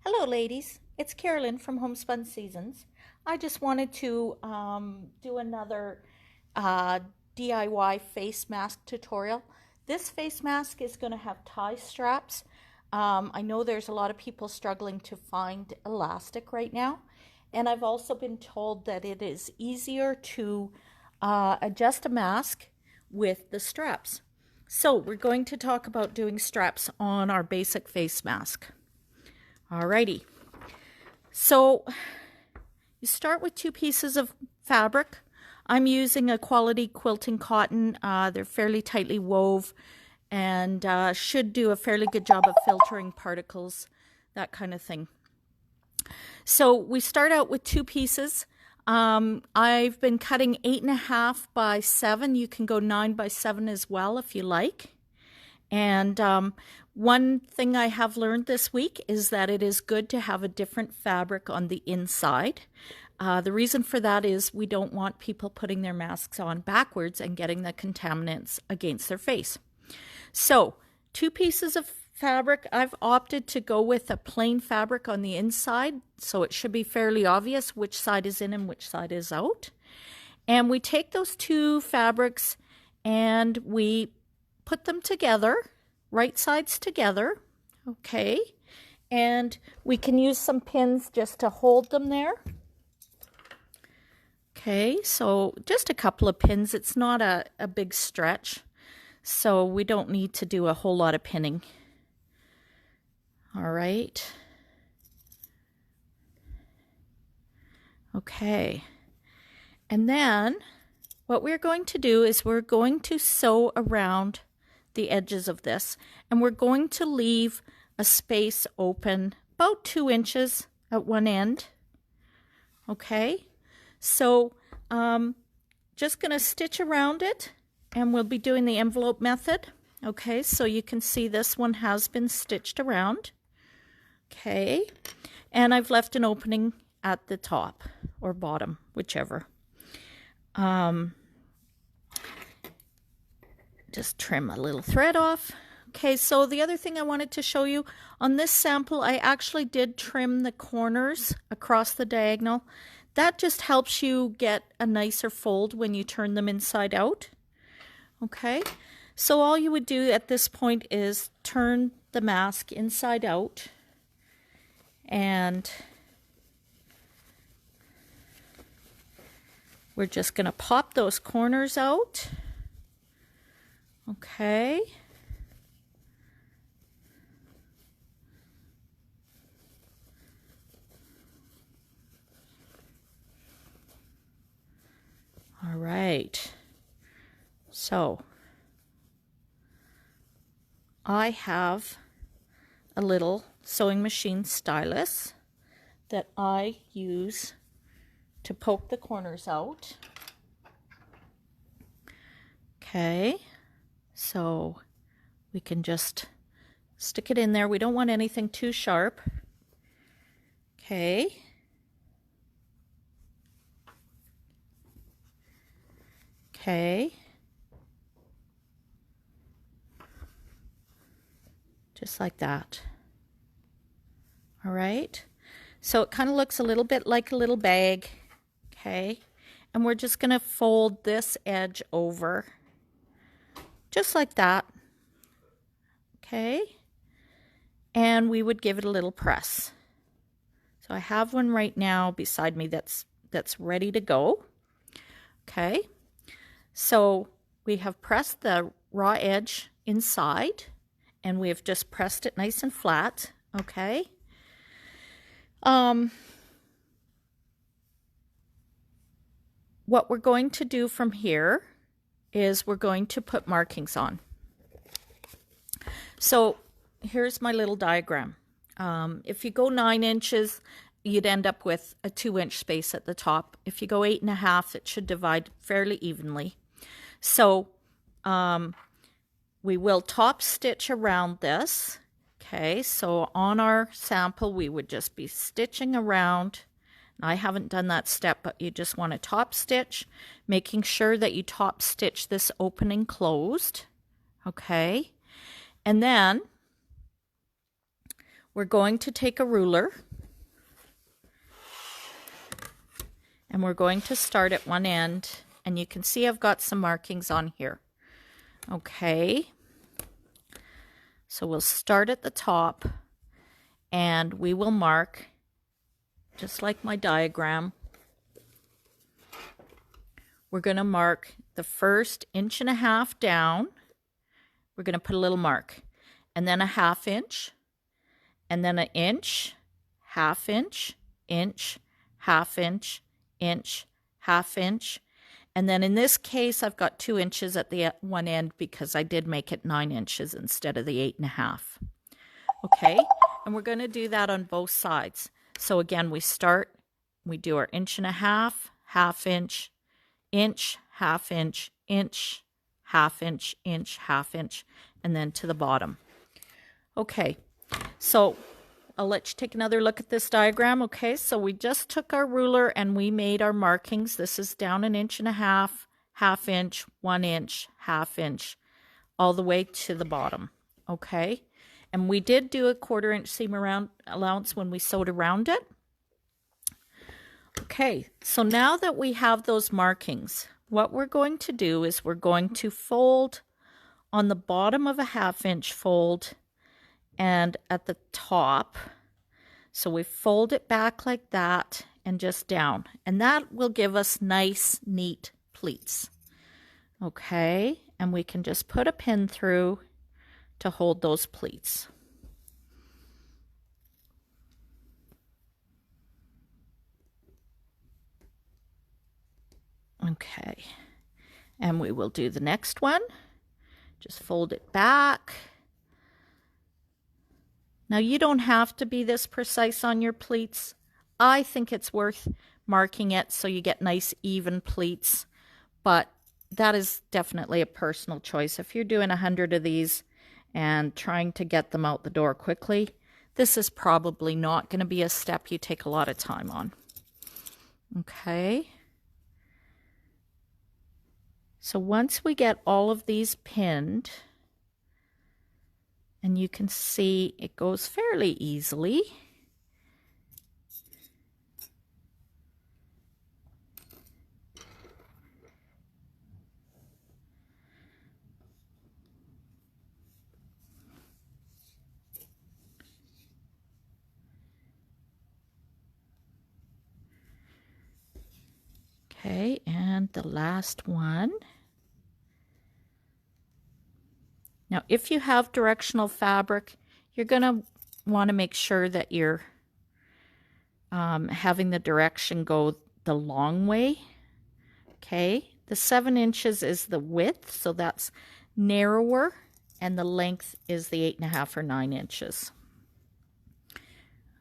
Hello ladies, it's Carolyn from Homespun Seasons. I just wanted to do another uh, DIY face mask tutorial. This face mask is going to have tie straps. I know there's a lot of people struggling to find elastic right now, and I've also been told that it is easier to adjust a mask with the straps. So we're going to talk about doing straps on our basic face mask. Alrighty, so you start with 2 pieces of fabric. I'm using a quality quilting cotton. They're fairly tightly wove and should do a fairly good job of filtering particles, that kind of thing. So we start out with 2 pieces. I've been cutting 8.5 by 7. You can go 9 by 7 as well if you like. And one thing I have learned this week is that it is good to have a different fabric on the inside. The reason for that is we don't want people putting their masks on backwards and getting the contaminants against their face. So 2 pieces of fabric. I've opted to go with a plain fabric on the inside, so it should be fairly obvious which side is in and which side is out. And we take those 2 fabrics and we put them together, right sides together, okay? And we can use some pins just to hold them there. Okay, so just a couple of pins. It's not a big stretch, so we don't need to do a whole lot of pinning. All right. Okay, and then what we're going to do is we're going to sew around the edges of this, and we're going to leave a space open about 2 inches at one end. Okay, so just going to stitch around it, and we'll be doing the envelope method. Okay, so you can see this one has been stitched around. Okay, and I've left an opening at the top or bottom, whichever. Just trim a little thread off. Okay, so the other thing I wanted to show you, on this sample, I actually did trim the corners across the diagonal. That just helps you get a nicer fold when you turn them inside out. Okay, so all you would do at this point is turn the mask inside out, and we're just going to pop those corners out. Okay. All right. So I have a little sewing machine stylus that I use to poke the corners out. Okay. So we can just stick it in there. We don't want anything too sharp. Okay. Okay. Just like that. All right. So it kind of looks a little bit like a little bag. Okay. And we're just going to fold this edge over. Just like that. Okay. And we would give it a little press. So I have one right now beside me that's ready to go. Okay. So we have pressed the raw edge inside, and we have just pressed it nice and flat. Okay. What we're going to do from here is we're going to put markings on. So here's my little diagram. If you go 9 inches, you'd end up with a 2-inch space at the top. If you go 8.5, it should divide fairly evenly. So we will top stitch around this. Okay, so on our sample, we would just be stitching around. I haven't done that step, but you just want to top stitch, making sure that you top stitch this opening closed. Okay, and then we're going to take a ruler and we're going to start at one end, and you can see I've got some markings on here. Okay, so we'll start at the top and we will mark just like my diagram. We're going to mark the first 1.5 inches down. We're going to put a little mark, and then a 1/2 inch, and then 1 inch, 1/2 inch, inch, 1/2 inch, inch, 1/2 inch. And then in this case, I've got 2 inches at the one end because I did make it 9 inches instead of the 8.5. Okay, and we're going to do that on both sides. So again, we start, we do our 1.5 inches, 1/2 inch, inch, 1/2 inch, inch, 1/2 inch, inch, 1/2 inch, and then to the bottom. Okay, so I'll let you take another look at this diagram. Okay, so we just took our ruler and we made our markings. This is down 1.5 inches, 1/2 inch, 1 inch, 1/2 inch, all the way to the bottom. Okay, and we did do a 1/4 inch seam allowance when we sewed around it. Okay, so now that we have those markings, what we're going to do is we're going to fold on the bottom of a 1/2 inch fold and at the top. So we fold it back like that and just down, and that will give us nice, neat pleats. Okay, and we can just put a pin through to hold those pleats. Okay, and we will do the next one. Just fold it back. Now you don't have to be this precise on your pleats. I think it's worth marking it so you get nice even pleats, but that is definitely a personal choice. If you're doing 100 of these and trying to get them out the door quickly, this is probably not going to be a step you take a lot of time on. Okay. So once we get all of these pinned, and you can see it goes fairly easily. Okay, and the last one. Now, if you have directional fabric, you're going to want to make sure that you're having the direction go the long way. Okay, the 7 inches is the width, so that's narrower, and the length is the 8.5 or 9 inches.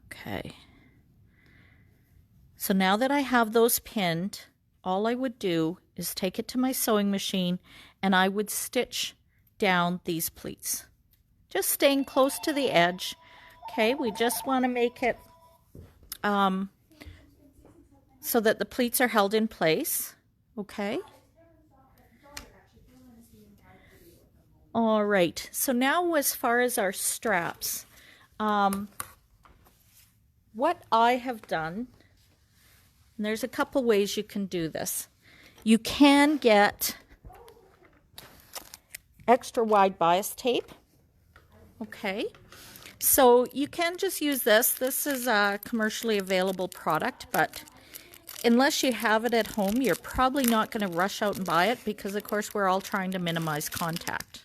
Okay, so now that I have those pinned, all I would do is take it to my sewing machine and I would stitch down these pleats, just staying close to the edge. Okay, we just want to make it so that the pleats are held in place. Okay. All right, so now as far as our straps, what I have done, and there's a couple ways you can do this. You can get extra wide bias tape. Okay, so you can just use this. This is a commercially available product, but unless you have it at home, you're probably not going to rush out and buy it because, of course, we're all trying to minimize contact.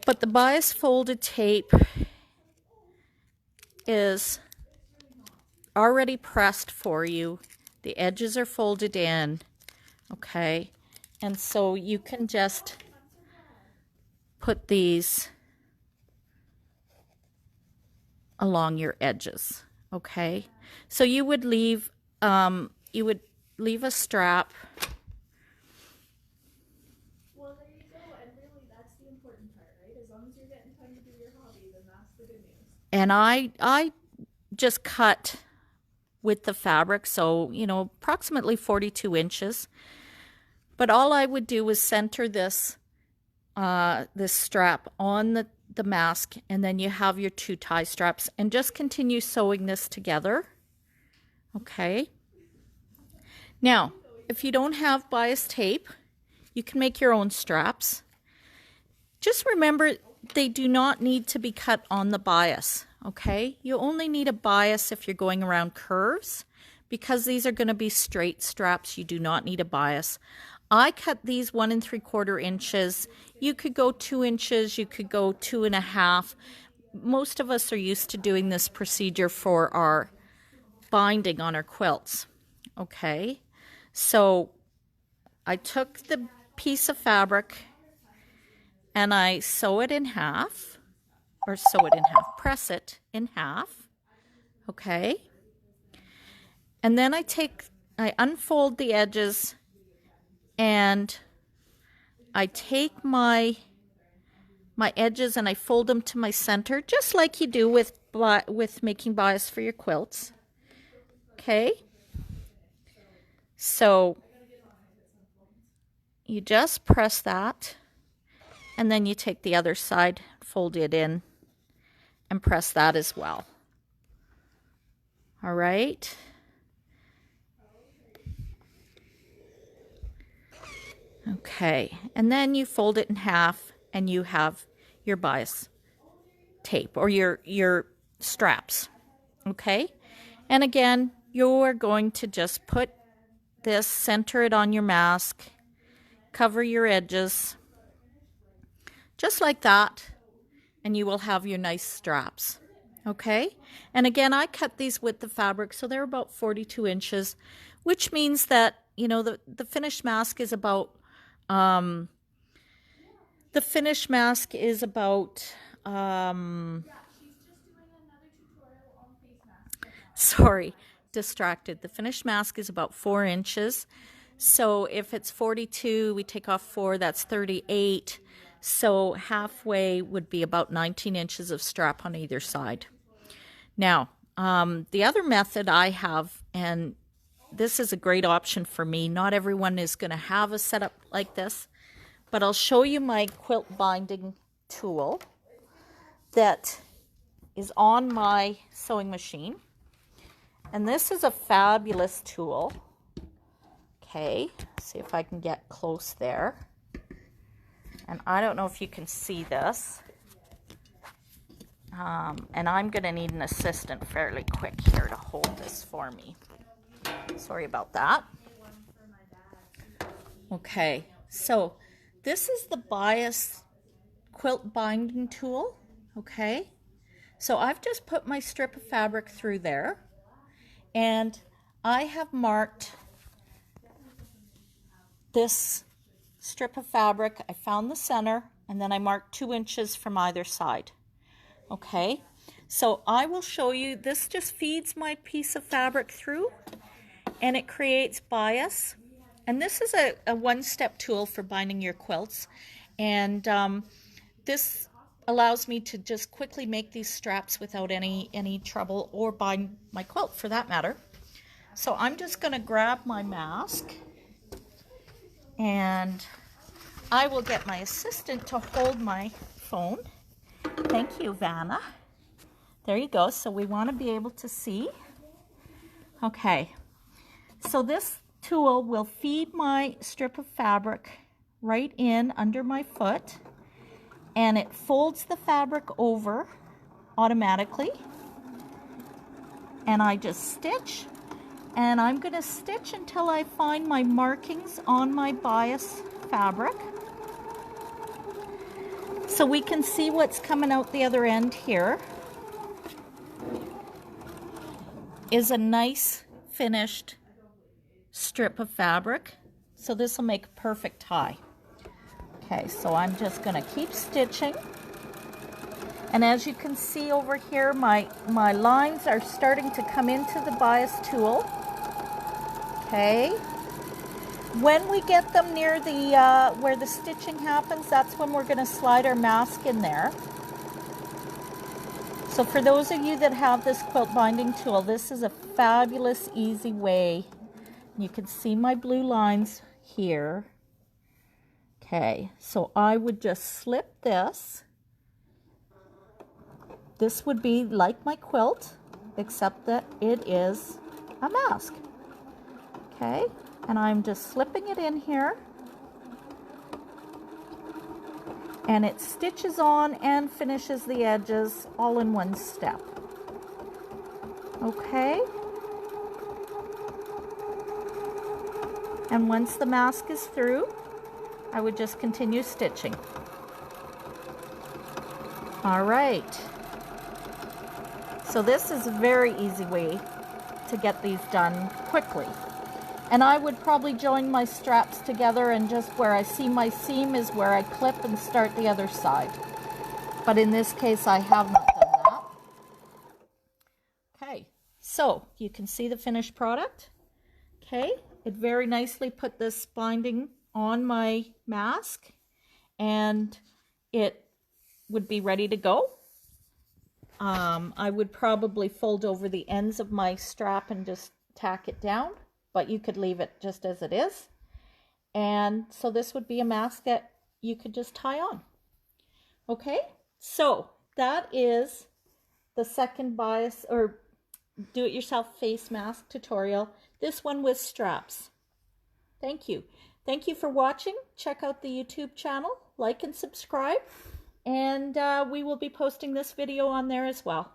But the bias folded tape is already pressed for you. The edges are folded in, okay? And so you can just put these along your edges, okay? So you would leave a strap. Well, there you go, and really that's the important part, right? As long as you're getting time to do your hobby, then that's the good news. And I just cut with the fabric, so, you know, approximately 42 inches. But all I would do is center this this strap on the mask, and then you have your 2 tie straps, and just continue sewing this together. Okay. Now, if you don't have bias tape, you can make your own straps. Just remember, they do not need to be cut on the bias, okay? You only need a bias if you're going around curves. Because these are going to be straight straps, you do not need a bias. I cut these 1 3/4 inches. You could go 2 inches, you could go 2.5. Most of us are used to doing this procedure for our binding on our quilts. Okay, so I took the piece of fabric and I sew it in half, or sew it in half, press it in half. Okay, and then I unfold the edges and I take my edges and I fold them to my center, just like you do with making bias for your quilts. Okay, so you just press that, and then you take the other side, fold it in, and press that as well. All right. Okay, and then you fold it in half, and you have your bias tape, or your straps. Okay, and again, you're going to just put this, center it on your mask, cover your edges, just like that, and you will have your nice straps. Okay, and again, I cut these with the fabric, so they're about 42 inches, which means that, you know, the finished mask is about sorry, distracted. The finished mask is about 4 inches. So if it's 42, we take off 4, that's 38. So halfway would be about 19 inches of strap on either side. Now, the other method I have, and this is a great option for me, not everyone is going to have a setup like this, but I'll show you my quilt binding tool that is on my sewing machine. And this is a fabulous tool. Okay, see if I can get close there. And I don't know if you can see this. And I'm going to need an assistant fairly quick here to hold this for me. Sorry about that. Okay, so this is the bias quilt binding tool. Okay, so I've just put my strip of fabric through there, and I have marked this strip of fabric. I found the center, and then I marked 2 inches from either side. Okay, so I will show you, this just feeds my piece of fabric through, and it creates bias. And this is a one-step tool for binding your quilts, and this allows me to just quickly make these straps without any trouble, or bind my quilt for that matter. So I'm just going to grab my mask, and I will get my assistant to hold my phone. Thank you, Vanna. There you go. So we want to be able to see. Okay, so this tool will feed my strip of fabric right in under my foot, and it folds the fabric over automatically, and I just stitch, and I'm going to stitch until I find my markings on my bias fabric, so we can see what's coming out the other end. Here is a nice finished strip of fabric, so this will make a perfect tie. Okay, so I'm just going to keep stitching, and as you can see over here, my lines are starting to come into the bias tool. Okay, when we get them near the where the stitching happens, that's when we're going to slide our mask in there. So for those of you that have this quilt binding tool, this is a fabulous, easy way. You can see my blue lines here. Okay, so I would just slip this this would be like my quilt, except that it is a mask. Okay, and I'm just slipping it in here. And it stitches on and finishes the edges all in one step. Okay. And once the mask is through, I would just continue stitching. All right. So this is a very easy way to get these done quickly. And I would probably join my straps together, and just where I see my seam is where I clip and start the other side. But in this case, I have not done that. Okay, so you can see the finished product. Okay, it very nicely put this binding on my mask, and it would be ready to go. I would probably fold over the ends of my strap and just tack it down, but you could leave it just as it is. And so this would be a mask that you could just tie on. Okay, so that is the second bias or do-it-yourself face mask tutorial. This one with straps. Thank you. Thank you for watching. Check out the YouTube channel, like and subscribe, and we will be posting this video on there as well.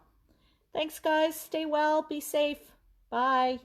Thanks guys, stay well, be safe, bye.